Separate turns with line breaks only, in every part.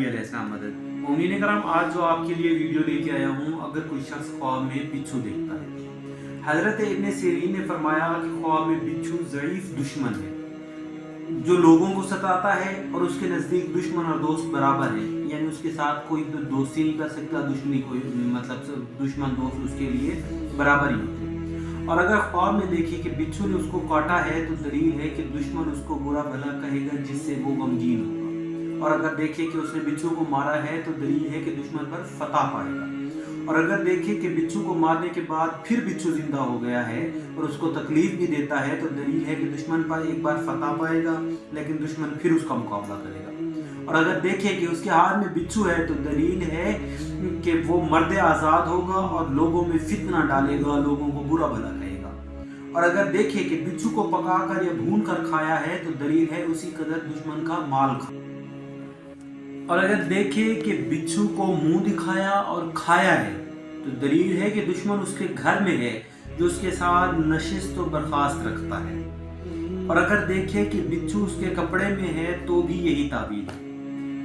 नबी अलैहिस्सलाम मदद। मोमिन करम, आज जो आपके लिए वीडियो लेके आया हूँ, अगर कोई शख्स ख्वाब में बिच्छू देखता है, हजरत इब्न सीरीन ने फरमाया कि ख्वाब में बिच्छू ज़ईफ दुश्मन है जो लोगों को सताता है और उसके नज़दीक दुश्मन और दोस्त बराबर है, यानी उसके साथ कोई तो दोस्ती नहीं कर सकता, दुश्मनी कोई मतलब दुश्मन दोस्त उसके लिए बराबर ही होते हैं। और अगर ख्वाब में देखे कि बिच्छू ने उसको काटा है तो दलील है कि दुश्मन उसको बुरा भला कहेगा जिससे वो गमगीन होगा। और अगर देखे कि उसने बिच्छू को मारा है तो दलील है कि दुश्मन पर फतह पाएगा। और अगर देखे कि बिच्छू को मारने के बाद फिर बिच्छू जिंदा हो गया है और उसको तकलीफ भी देता है तो दलील है कि दुश्मन पर एक बार फतह पाएगा लेकिन दुश्मन फिर उसका मुकाबला करेगा। और अगर देखे कि उसके हाथ में बिच्छू है तो दलील है कि वो मर्द आज़ाद होगा और लोगों में फितना डालेगा, लोगों को बुरा भला कहेगा। और अगर देखे कि बिच्छू को पकाकर या भून कर खाया है तो दलील है उसी कदर दुश्मन का माल खा। और अगर देखे कि बिच्छू को मुंह दिखाया और खाया है तो दलील है कि दुश्मन उसके घर में है जो उसके साथ नशिस्त और बर्खास्त रखता है। और अगर देखे कि बिच्छू उसके कपड़े में है तो भी यही ताबीर है,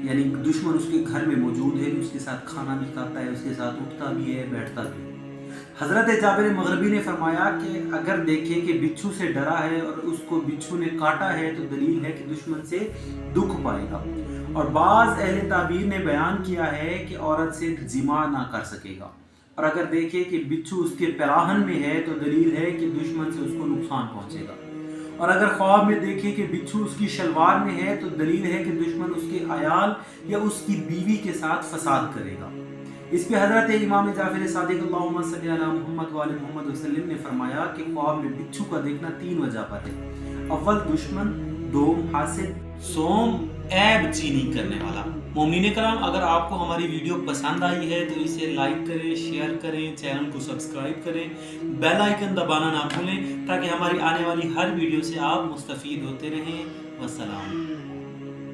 यानी दुश्मन उसके घर में मौजूद है, उसके साथ खाना भी खाता है, उसके साथ उठता भी है, बैठता भी है। हजरत जाबिर मगरबी ने फरमाया कि अगर देखे कि बिच्छू से डरा है और उसको बिच्छू ने काटा है तो दलील है कि दुश्मन से दुख पाएगा। और बाज़ अहले ताबीर ने बयान किया है कि औरत से जिमा ना कर सकेगा। और अगर देखे कि बिच्छू उसके पैराहन में है तो दलील है कि दुश्मन से उसको नुकसान पहुंचेगा। और अगर ख्वाब में देखे कि बिच्छू उसकी शलवार में है तो दलील है कि दुश्मन उसके अयाल या उसकी बीवी के साथ फसाद करेगा। इस पे हजरत इमाम जाफर सादिक अल्लाहुम्मा सल्ली अला मुहम्मद व आले मुहम्मद वसल्लम ने फरमाया कि ख्वाब में बिच्छू का देखना 3 वजह पर है। अव्वल दुश्मन, दोम हासिद, सोम ऐब चीनी करने वाला। मोमिन करम, अगर आपको हमारी वीडियो पसंद आई है तो इसे लाइक करें, शेयर करें, चैनल को सब्सक्राइब करें, बेल आइकन दबाना ना भूलें ताकि हमारी आने वाली हर वीडियो से आप मुस्तफीद होते रहें। वस्सलाम।